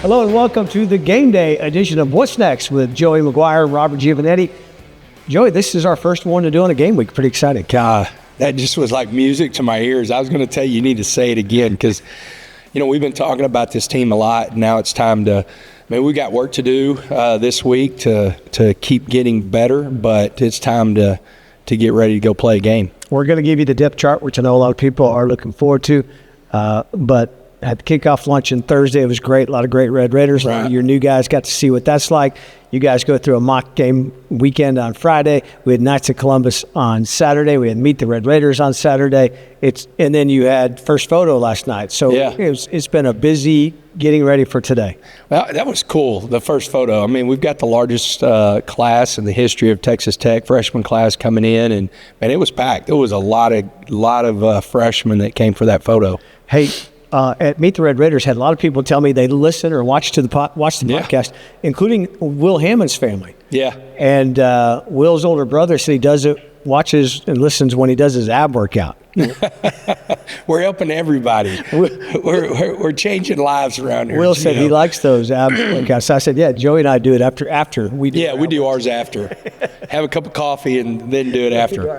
Hello and welcome to the game day edition of What's Next with Joey McGuire and Robert Giovanetti. Joey, this is our first one to do on a game week. Pretty excited. God, that just was like music to my ears. I was going to tell you need to say it again because, we've been talking about this team a lot. And now it's time to – we got work to do this week to keep getting better, but it's time to get ready to go play a game. We're going to give you the depth chart, which I know a lot of people are looking forward to, but – at the kickoff luncheon Thursday, it was great. A lot of great Red Raiders. Right. Your new guys got to see what that's like. You guys go through a mock game weekend on Friday. We had Knights of Columbus on Saturday. We had Meet the Red Raiders on Saturday. And then you had first photo last night. So yeah. It's been a busy getting ready for today. Well, that was cool, the first photo. We've got the largest class in the history of Texas Tech, freshman class coming in, and it was packed. There was a lot of freshmen that came for that photo. Hey, at Meet the Red Raiders, had a lot of people tell me they listen or watch the podcast, including Will Hammond's family. Yeah. And Will's older brother said he watches and listens when he does his ab workout. We're helping everybody. We're changing lives around here. Will said he likes those ab workouts. So I said, yeah, Joey and I do it after we do. Yeah, we do ours after. Have a cup of coffee and then do it after.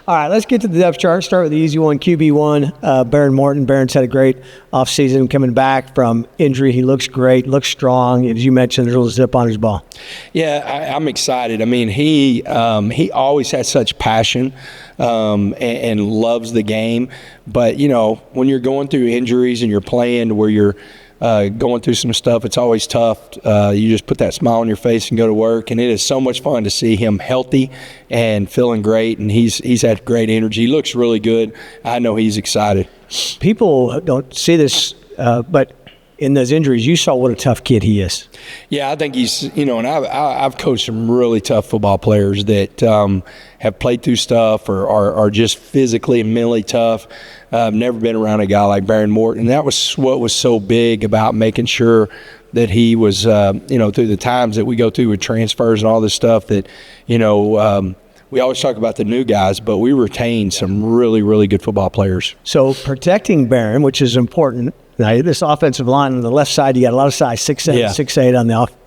All right, let's get to the depth chart. Start with the easy one, QB1, Baron Morton. Baron's had a great offseason coming back from injury. He looks great, looks strong. As you mentioned, there's a little zip on his ball. Yeah, I'm excited. he always has such passion and loves the game. But, when you're going through injuries and you're playing where you're going through some stuff, it's always tough. You just put that smile on your face and go to work, and it is so much fun to see him healthy and feeling great, and he's had great energy. He looks really good. I know he's excited. People don't see this, but in those injuries, you saw what a tough kid he is. Yeah, I think he's, and I've coached some really tough football players that have played through stuff or are just physically and mentally tough. I've never been around a guy like Baron Morton. And that was what was so big about making sure that he was, through the times that we go through with transfers and all this stuff that, we always talk about the new guys, but we retained some really, really good football players. So protecting Baron, which is important. Now, this offensive line on the left side, you got a lot of size, 6'7", 6'8"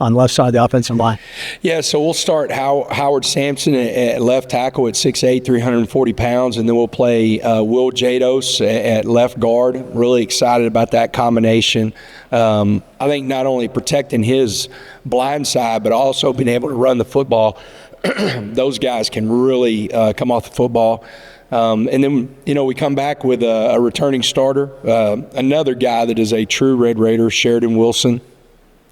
on the left side of the offensive line. Yeah, so we'll start Howard Sampson at left tackle at 6'8", 340 pounds, and then we'll play Will Jados at left guard. Really excited about that combination. I think not only protecting his blind side, but also being able to run the football. Those guys can really come off the football. And then, we come back with a returning starter, another guy that is a true Red Raider, Sheridan Wilson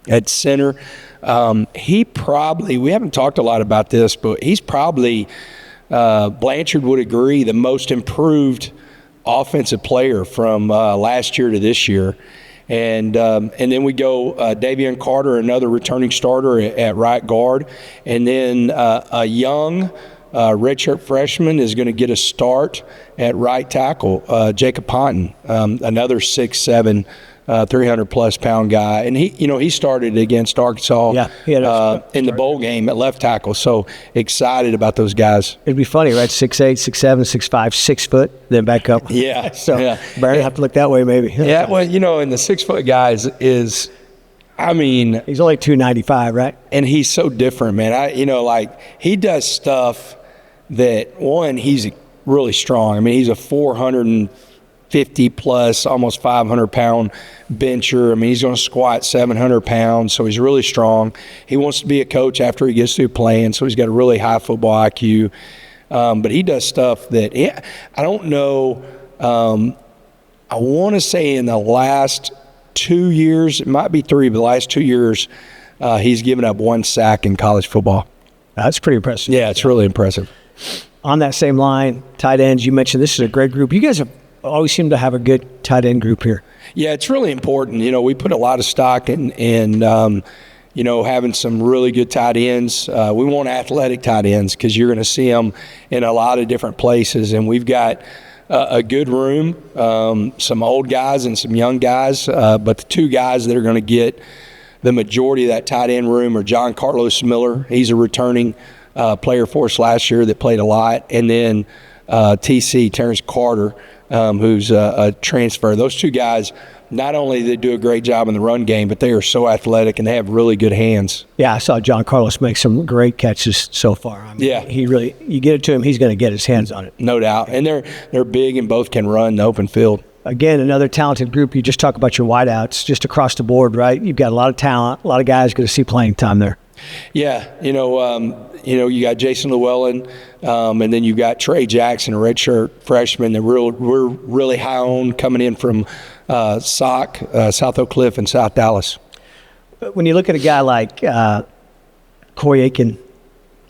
at center. We haven't talked a lot about this, but he's probably, Blanchard would agree, the most improved offensive player from last year to this year. And then we go Davion Carter, another returning starter at right guard. And then a young redshirt freshman is going to get a start at right tackle, Jacob Ponton, another 6'7", 300-plus pound guy. And he started against Arkansas in the bowl game at left tackle. So excited about those guys. It'd be funny, right? 6'8", 6'7", 6'5", 6 foot, then back up. Yeah. So Barry have to look that way maybe. Yeah, well, and the 6 foot guys is – he's only 295, right? And he's so different, man. He does stuff that, one, he's really strong. He's a 450 plus, almost 500 pound bencher. He's going to squat 700 pounds, so he's really strong. He wants to be a coach after he gets through playing, so he's got a really high football IQ. But he does stuff that I don't know. I want to say in the last 2 years, it might be 3, but the last 2 years, he's given up 1 sack in college football. That's pretty impressive. Yeah, it's really impressive. On that same line, tight ends, you mentioned this is a great group. You guys have always seemed to have a good tight end group here. Yeah, it's really important. We put a lot of stock in having some really good tight ends. We want athletic tight ends because you're going to see them in a lot of different places, and we've got a good room, some old guys and some young guys, but the 2 guys that are going to get the majority of that tight end room are John Carlos Miller. He's a returning player for us last year that played a lot, and then TC, Terrence Carter, who's a transfer. Those 2 guys not only do they do a great job in the run game, but they are so athletic and they have really good hands. Yeah, I saw John Carlos make some great catches so far. I mean, he really, you get it to him, he's going to get his hands on it. No doubt. And they're big and both can run the open field. Again, another talented group. You just talk about your wideouts just across the board, right? You've got a lot of talent, a lot of guys going to see playing time there. Yeah, you got Jason Llewellyn, and then you got Trey Jackson, a redshirt freshman that we're really high on coming in from South Oak Cliff and South Dallas. When you look at a guy like Coy Aiken,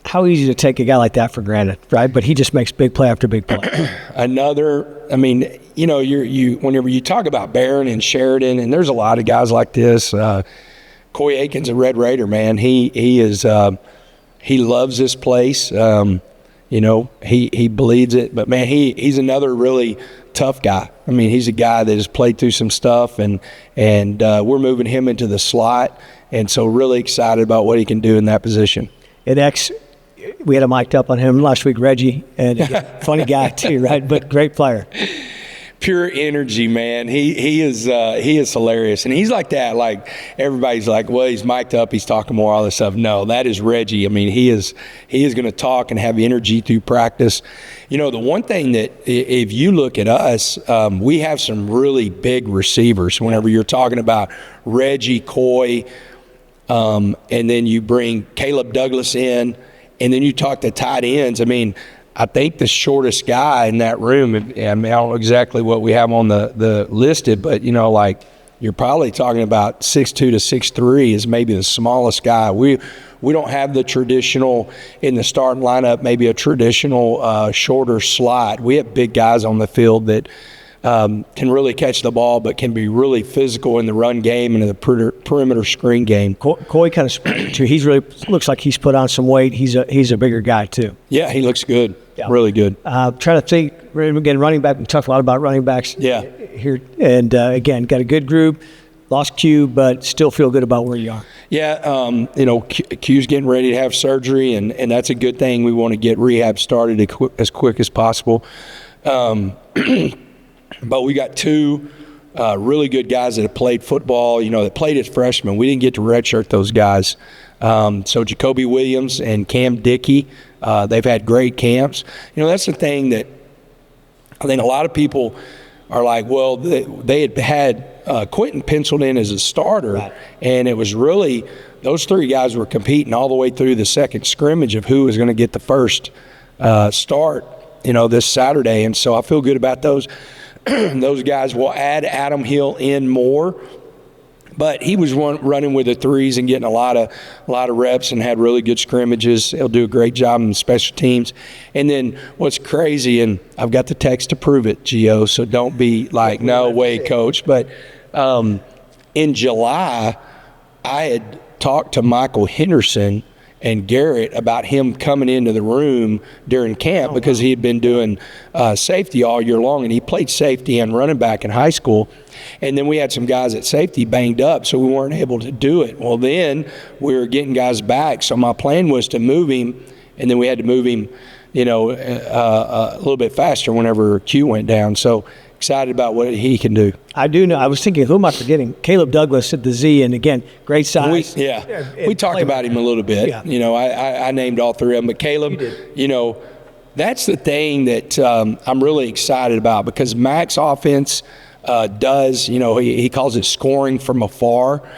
how easy to take a guy like that for granted, right? But he just makes big play after big play. Whenever you talk about Barron and Sheridan, and there's a lot of guys like this. Coy Aiken's a Red Raider, man. He loves this place. He bleeds it. But man, he's another really tough guy. I mean, he's a guy that has played through some stuff, and we're moving him into the slot, and so really excited about what he can do in that position. At X, we had a mic'd up on him last week, Reggie, and funny guy too, right? But great player. Pure energy, man. He is hilarious, and he's like that. Like everybody's like, well, he's mic'd up, he's talking more, all this stuff. No, that is Reggie. I mean, he is going to talk and have energy through practice. The one thing that if you look at us, we have some really big receivers. Whenever you're talking about Reggie, Coy, and then you bring Caleb Douglas in, and then you talk to tight ends. I mean, I think the shortest guy in that room, I don't know exactly what we have on the listed, but, you're probably talking about 6'2" to 6'3" is maybe the smallest guy. We don't have the traditional, in the starting lineup, maybe a traditional shorter slot. We have big guys on the field that can really catch the ball, but can be really physical in the run game and in the perimeter screen game. Coy kind of he really looks like he's put on some weight. He's a bigger guy too. Yeah, he looks good. Yeah. Really good. Trying to think again, running back. We talked a lot about running backs. Yeah. Here and again, got a good group. Lost Q, but still feel good about where you are. Yeah, Q's getting ready to have surgery, and that's a good thing. We want to get rehab started as quick as possible. But we got two really good guys that have played football, that played as freshmen. We didn't get to redshirt those guys. So Jacoby Williams and Cam Dickey, they've had great camps. That's the thing that I think a lot of people are like, well, they had Quentin penciled in as a starter, right. And it was really those three guys were competing all the way through the second scrimmage of who was going to get the first start, this Saturday. And so I feel good about those. Those guys will add Adam Hill in more, but he was running with the threes and getting a lot of reps and had really good scrimmages. He'll do a great job in special teams. And then what's crazy, and I've got the text to prove it, Gio, so don't be like, no way, Coach. But in July, I had talked to Michael Henderson and Garrett about him coming into the room during camp because he had been doing safety all year long, and he played safety and running back in high school. And then we had some guys at safety banged up, so we weren't able to do it. Well, then we were getting guys back, so my plan was to move him, and then we had to move him, a little bit faster whenever Q went down. So excited about what he can do. I do know. I was thinking, who am I forgetting? Caleb Douglas at the Z, and again, great size. We talked about him a little bit. Yeah. I named all three of them, but Caleb, that's the thing that I'm really excited about because Mac's offense does, he calls it scoring from afar.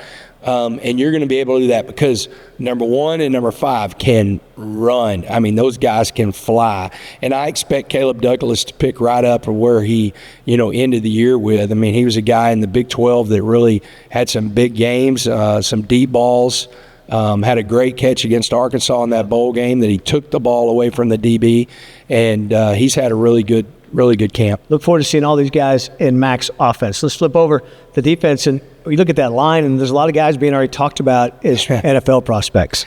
And you're going to be able to do that because number 1 and number 5 can run. I mean, those guys can fly. And I expect Caleb Douglas to pick right up where he, ended the year with. I mean, he was a guy in the Big 12 that really had some big games, some deep balls, had a great catch against Arkansas in that bowl game that he took the ball away from the DB. And he's had a really good camp. Look forward to seeing all these guys in Mac's offense. Let's flip over the defense, and we look at that line, and there's a lot of guys being already talked about as NFL prospects.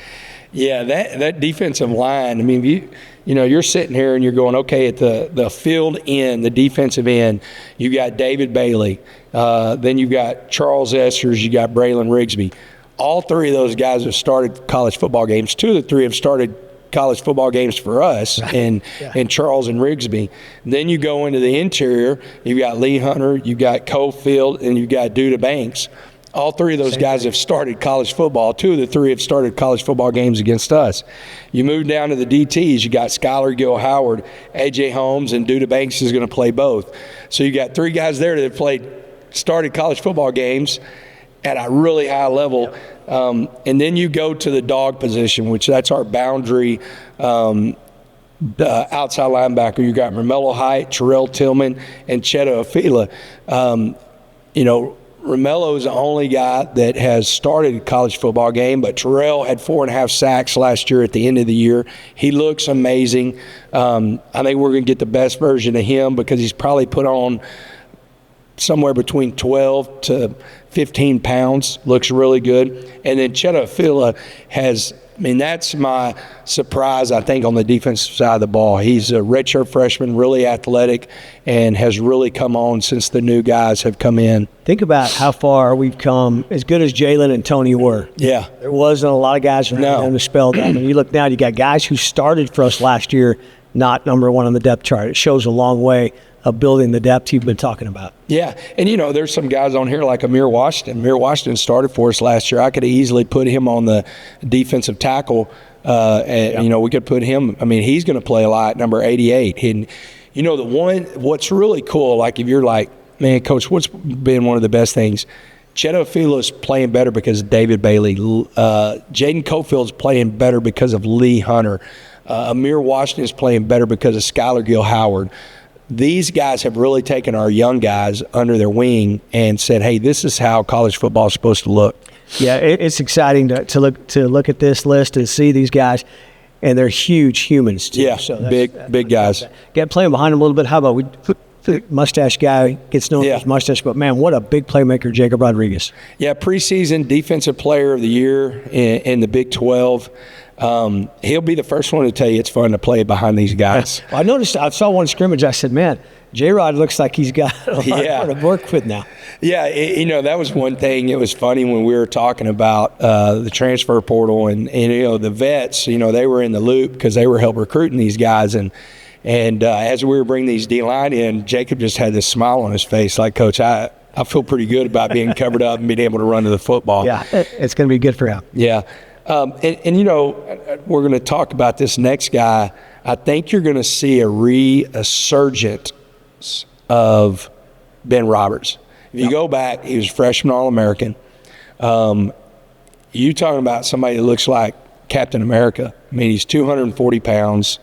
Yeah, that defensive line, I mean, you're sitting here and you're going, okay, at the field end, the defensive end, you got David Bailey, then you got Charles Essers, you got Braylon Rigsby. All three of those guys have started college football games. 2 of the 3 have started college football games for us in Charles and Rigsby. Then you go into the interior, you've got Lee Hunter, you've got Cofield, and you've got Duda Banks. All three of those guys have started college football. Two of the three have started college football games against us. You move down to the DTs, you got Skylar Gill Howard, A.J. Holmes, and Duda Banks is going to play both. So you got three guys there that have started college football games at a really high level. And then you go to the dog position, which that's our boundary outside linebacker. You got Romello Height, Terrell Tillman, and Cheto Afila. Romello is the only guy that has started a college football game, but Terrell had 4.5 sacks last year at the end of the year. He looks amazing. I think we're going to get the best version of him because he's probably put on somewhere between 12 to 15 pounds, looks really good. And then Cheto Afila that's my surprise, I think, on the defensive side of the ball. He's a redshirt freshman, really athletic, and has really come on since the new guys have come in. Think about how far we've come, as good as Jalen and Tony were. Yeah. There wasn't a lot of guys around them to spell that. I mean, you look now, you got guys who started for us last year, not number one on the depth chart. It shows a long way of building the depth you've been talking about. Yeah, and there's some guys on here like Amir Washington. Amir Washington started for us last year. I could have easily put him on the defensive tackle. We could put him, he's going to play a lot, number 88. And, what's really cool, like if you're like, man, Coach, what's been one of the best things? Cheto Afila is playing better because of David Bailey. Jaden Cofield's playing better because of Lee Hunter. Amir Washington is playing better because of Skylar Gill Howard. These guys have really taken our young guys under their wing and said, hey, this is how college football is supposed to look. Yeah, it's exciting to look at this list and see these guys, and they're huge humans too. Yeah, so big guys. Get playing behind them a little bit. How about the mustache guy gets known for his mustache, but man, what a big playmaker, Jacob Rodriguez. Yeah, preseason defensive player of the year in the Big 12. He'll be the first one to tell you it's fun to play behind these guys. Well, I saw one scrimmage. I said, man, J-Rod looks like he's got a lot to work with now. Yeah, that was one thing. It was funny when we were talking about the transfer portal and the vets, they were in the loop because they were helping recruiting these guys. And as we were bringing these D-line in, Jacob just had this smile on his face like, Coach, I feel pretty good about being covered up and being able to run to the football. Yeah, it's going to be good for him. Yeah. We're going to talk about this next guy. I think you're going to see a resurgence of Ben Roberts. If you go back, he was freshman All-American. You talking about somebody that looks like Captain America. He's 240 pounds.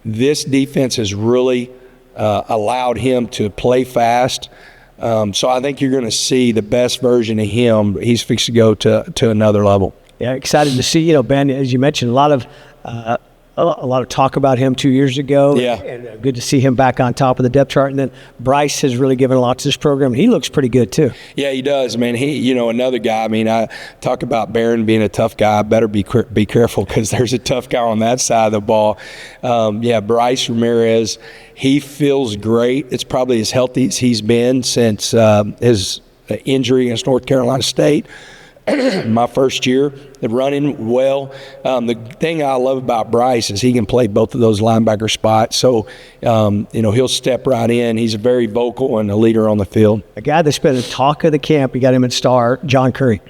This defense has really allowed him to play fast. So I think you're going to see the best version of him. He's fixed to go to another level. Yeah, excited to see. Ben, as you mentioned, a lot of talk about him 2 years ago. Yeah, and good to see him back on top of the depth chart. And then Bryce has really given a lot to this program. He looks pretty good too. Yeah, he does, man. He, another guy. I talk about Barron being a tough guy. Better be careful because there's a tough guy on that side of the ball. Bryce Ramirez. He feels great. It's probably as healthy as he's been since his injury against North Carolina State. My first year, running well. The thing I love about Bryce is he can play both of those linebacker spots. So, he'll step right in. He's very vocal and a leader on the field. A guy that's been the talk of the camp, you got him at star, John Curry.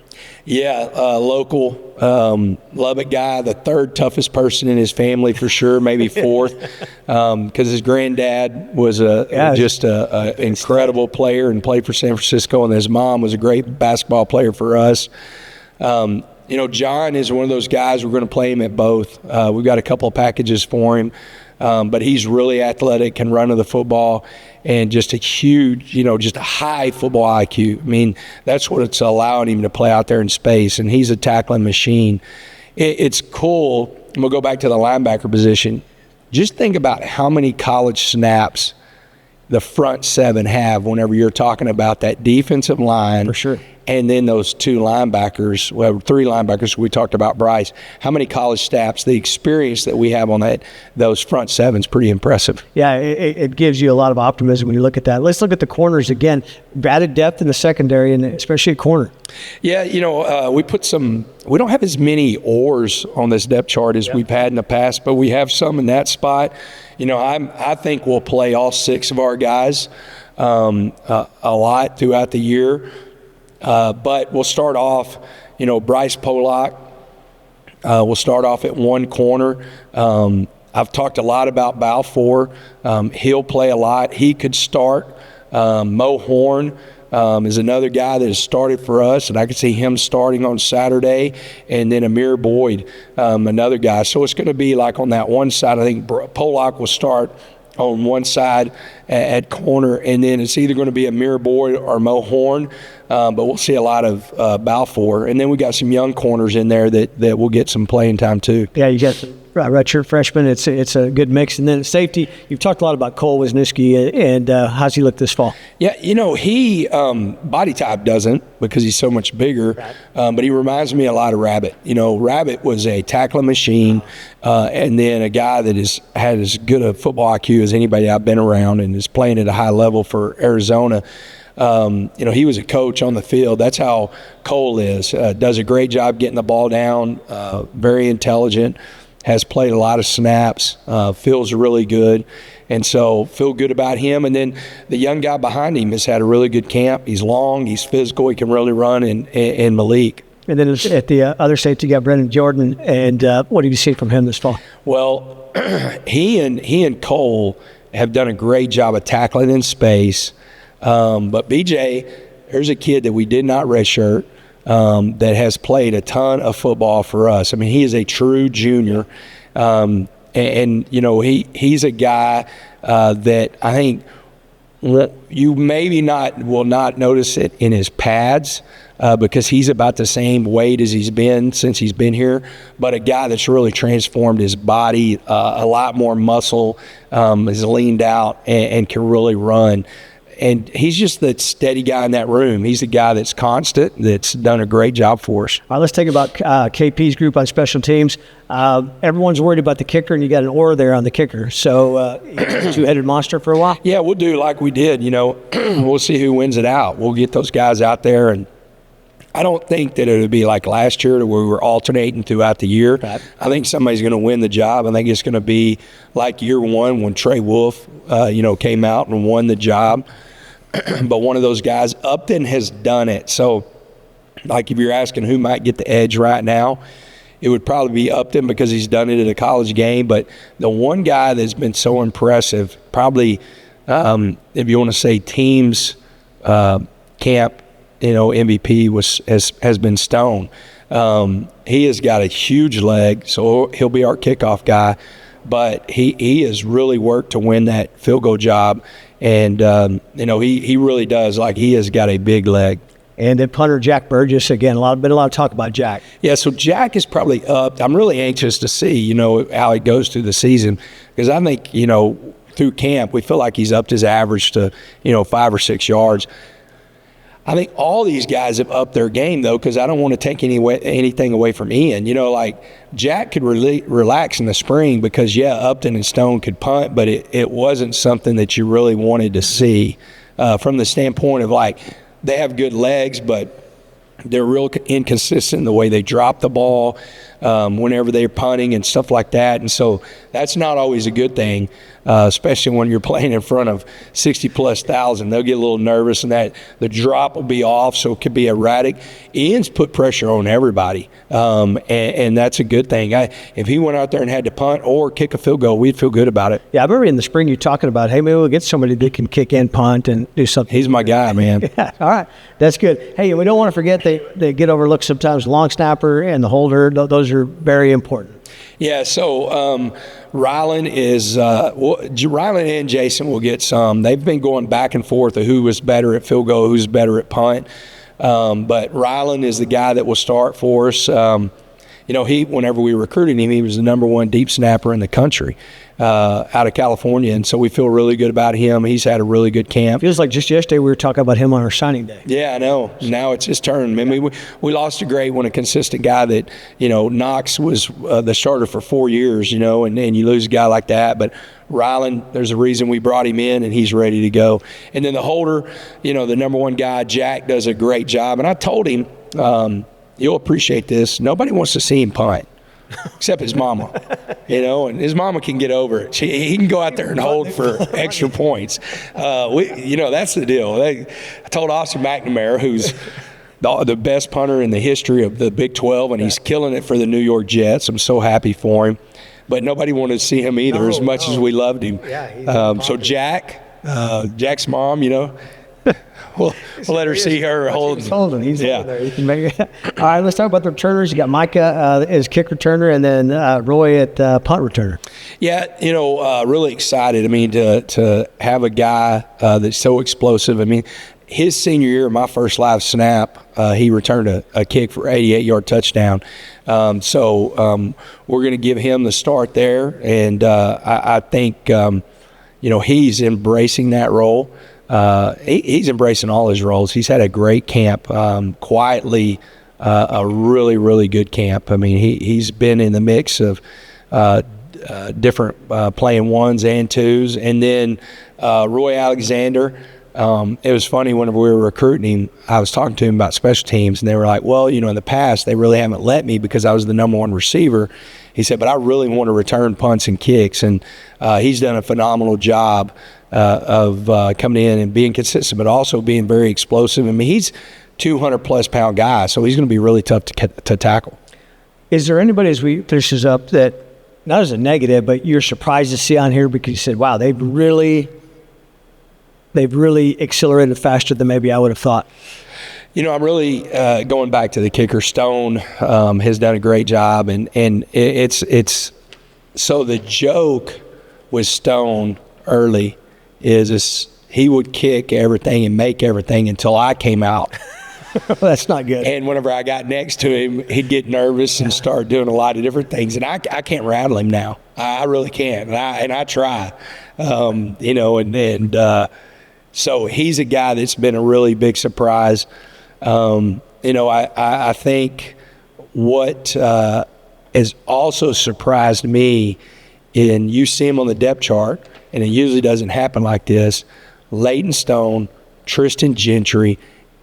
Yeah, local Lubbock guy, the third toughest person in his family for sure, maybe fourth, because his granddad was just an incredible player and played for San Francisco, and his mom was a great basketball player for us. John is one of those guys, we're going to play him at both. We've got a couple of packages for him. But he's really athletic, can run to the football, and just a huge, just a high football IQ. That's what it's allowing him to play out there in space, and he's a tackling machine. It's cool. I'm going to go back to the linebacker position. Just think about how many college snaps the front seven have whenever you're talking about that defensive line. For sure. and then those two linebackers, well, three linebackers. We talked about Bryce. How many college snaps? The experience that we have on those front seven's pretty impressive. Yeah, it gives you a lot of optimism when you look at that. Let's look at the corners again. Added depth in the secondary, and especially at corner. Yeah, we don't have as many oars on this depth chart as we've had in the past, but we have some in that spot. I think we'll play all 6 of our guys a lot throughout the year. But we'll start off, Bryce Polak. We'll start off at one corner. I've talked a lot about Balfour. He'll play a lot. He could start. Mo Horn is another guy that has started for us, and I could see him starting on Saturday. And then Amir Boyd, another guy. So it's going to be like on that one side. I think Polak will start on one side at corner, and then it's either going to be Amir Boyd or Mo Horn, but we'll see a lot of Balfour. And then we got some young corners in there that will get some playing time too. Yeah, you got redshirt freshman. It's a good mix. And then safety, you've talked a lot about Cole Wisniewski, and how's he look this fall? Yeah, he body type doesn't because he's so much bigger, but he reminds me a lot of Rabbit. Rabbit was a tackling machine, and then a guy that had as good a football IQ as anybody I've been around and is playing at a high level for Arizona. He was a coach on the field. That's how Cole is. Does a great job getting the ball down, very intelligent, has played a lot of snaps, feels really good. And so feel good about him. And then the young guy behind him has had a really good camp. He's long, he's physical, he can really run, and Malik. And then at the other safety, you got Brendan Jordan. And what did you see from him this fall? Well, he and Cole have done a great job of tackling in space. But BJ, there's a kid that we did not redshirt that has played a ton of football for us. I mean, he is a true junior. He's a guy that I think you maybe will not notice it in his pads because he's about the same weight as he's been since he's been here, but a guy that's really transformed his body, a lot more muscle, is leaned out and can really run. And he's just that steady guy in that room. He's a guy that's constant, that's done a great job for us. All right, let's talk about KP's group on special teams. Everyone's worried about the kicker, and you got an oar there on the kicker. So two-headed monster for a while? Yeah, we'll do like we did. We'll see who wins it out. We'll get those guys out there, and I don't think that it would be like last year where we were alternating throughout the year. Right. I think somebody's going to win the job. I think it's going to be like year one when Trey Wolf, came out and won the job. But one of those guys, Upton has done it. So, like if you're asking who might get the edge right now, it would probably be Upton because he's done it at a college game. But the one guy that's been so impressive, probably if you want to say teams camp, MVP has been Stone. He has got a huge leg, so he'll be our kickoff guy. But he has really worked to win that field goal job. And, he really does. Like, he has got a big leg. And then punter Jack Burgess, again, been a lot of talk about Jack. Yeah, so Jack is probably up. I'm really anxious to see, how he goes through the season. Because I think, through camp, we feel like he's upped his average to, 5 or 6 yards. I think all these guys have upped their game, though, because I don't want to take anything away from Ian. Jack could really relax in the spring because, Upton and Stone could punt, but it wasn't something that you really wanted to see from the standpoint of, they have good legs, but they're real inconsistent in the way they drop the ball whenever they're punting and stuff like that. And so that's not always a good thing, especially when you're playing in front of 60-plus thousand. They'll get a little nervous, and that the drop will be off, so it could be erratic. Ian's put pressure on everybody, and that's a good thing. If he went out there and had to punt or kick a field goal, we'd feel good about it. Yeah, I remember in the spring you talking about, hey, maybe we'll get somebody that can kick and punt and do something. He's my guy, man. Yeah, all right. That's good. Hey, we don't want to forget they get overlooked sometimes. Long snapper and the holder, those are very important. Yeah, so Rylan and Jason will get some. They've been going back and forth of who was better at field goal, who's better at punt. But Rylan is the guy that will start for us. Whenever we recruited him, he was the number one deep snapper in the country. out of California, and so we feel really good about him. He's had a really good camp. Feels like just yesterday we were talking about him on our signing day. Yeah, I know. Now it's his turn. I mean, we lost a great one, a consistent guy that, Knox was the starter for 4 years, and you lose a guy like that. But Ryland, there's a reason we brought him in, and he's ready to go. And then the holder, the number one guy, Jack, does a great job. And I told him, you'll appreciate this, nobody wants to see him punt. Except his mama, and his mama can get over it. He can go out there and hold for extra points. That's the deal. I told Austin McNamara, who's the best punter in the history of the Big 12, and he's killing it for the New York Jets. I'm so happy for him. But nobody wanted to see him either, as much as we loved him. Yeah, so Jack's mom, We'll let her see her holding. He's over there. He can make it. All right, let's talk about the returners. You got Micah as kick returner, and then Roy at punt returner. Yeah, really excited. I mean, to have a guy that's so explosive. I mean, his senior year, my first live snap, he returned a kick for 88-yard touchdown. So we're going to give him the start there, and I think he's embracing that role. He's embracing all his roles. He's had a great camp, quietly, a really, really good camp. I mean, he's been in the mix of different playing ones and twos. And then Roy Alexander, it was funny whenever we were recruiting him, I was talking to him about special teams, and they were like, well, in the past they really haven't let me because I was the number one receiver. He said, but I really want to return punts and kicks, and he's done a phenomenal job of coming in and being consistent, but also being very explosive. I mean, he's 200-plus pound guy, so he's going to be really tough to tackle. Is there anybody, as we finish this up, that not as a negative, but you're surprised to see on here because you said, wow, they've really accelerated faster than maybe I would have thought? I'm really going back to the kicker. Stone has done a great job, and it's so the joke with Stone early is he would kick everything and make everything until I came out. That's not good. And whenever I got next to him, he'd get nervous and start doing a lot of different things. And I can't rattle him now. I really can't. And I try. So he's a guy that's been a really big surprise. I think what has also surprised me, and you see him on the depth chart, and it usually doesn't happen like this, Leighton Stone, Tristan Gentry,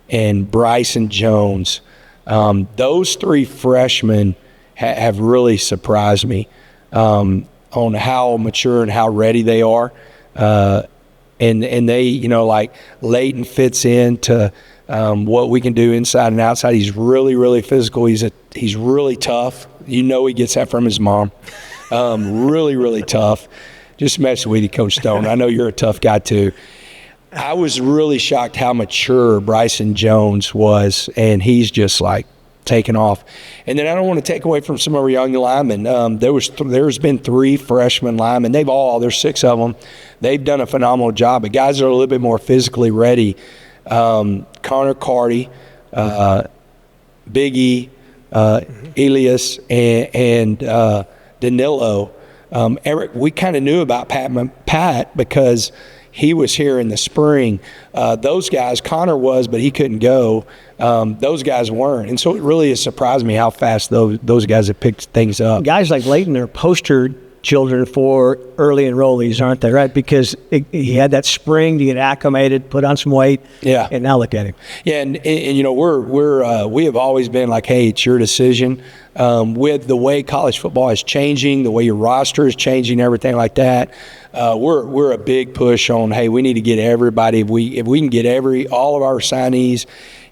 and Bryson Jones. Those three freshmen have really surprised me on how mature and how ready they are. And they, like Leighton fits into what we can do inside and outside. He's really, really physical. He's really tough. He gets that from his mom. Really, really tough. Just messing with you, Coach Stone. I know you're a tough guy too. I was really shocked how mature Bryson Jones was, and he's just like taking off. And then I don't want to take away from some of our young linemen. There's been 3 freshman linemen. There's 6 of them. They've done a phenomenal job. But guys are a little bit more physically ready. Connor Carty, Big E, Elias, and Danilo. Eric, we kind of knew about Pat because he was here in the spring. Those guys, Connor was, but he couldn't go. Those guys weren't. And so it really has surprised me how fast those guys have picked things up. Guys like Leighton are poster children for early enrollees, aren't they, right? Because he had that spring to get acclimated, put on some weight, and now look at him. Yeah, and we have always been like, hey, it's your decision. With the way college football is changing, the way your roster is changing, everything like that, we're a big push on, hey, we need to get everybody. If we can get all of our signees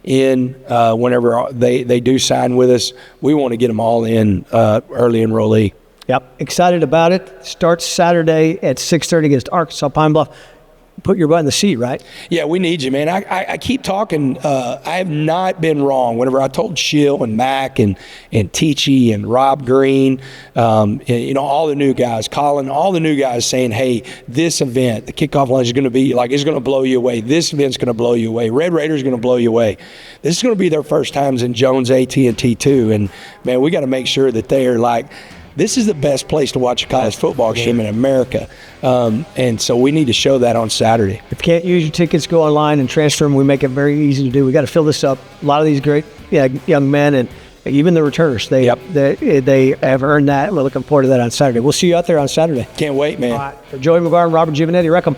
in whenever they do sign with us, we want to get them all in early enrollee. Yep, excited about it. Starts Saturday at 6:30 against Arkansas Pine Bluff. Put your butt in the seat, right? Yeah, we need you, man. I keep talking. I have not been wrong. Whenever I told Shill and Mac and Teachy and Rob Green, all the new guys, Colin, all the new guys saying, hey, this event, the kickoff lunch is going to be like, it's going to blow you away. This event's going to blow you away. Red Raiders going to blow you away. This is going to be their first times in Jones AT&T too. And, man, we got to make sure that they are like, this is the best place to watch a college football game in America. And so we need to show that on Saturday. If you can't use your tickets, go online and transfer them. We make it very easy to do. We got to fill this up. A lot of these great young men and even the returners, they have earned that. We're looking forward to that on Saturday. We'll see you out there on Saturday. Can't wait, man. All right. For Joey McGuire and Robert Giovanetti, Wreck 'em.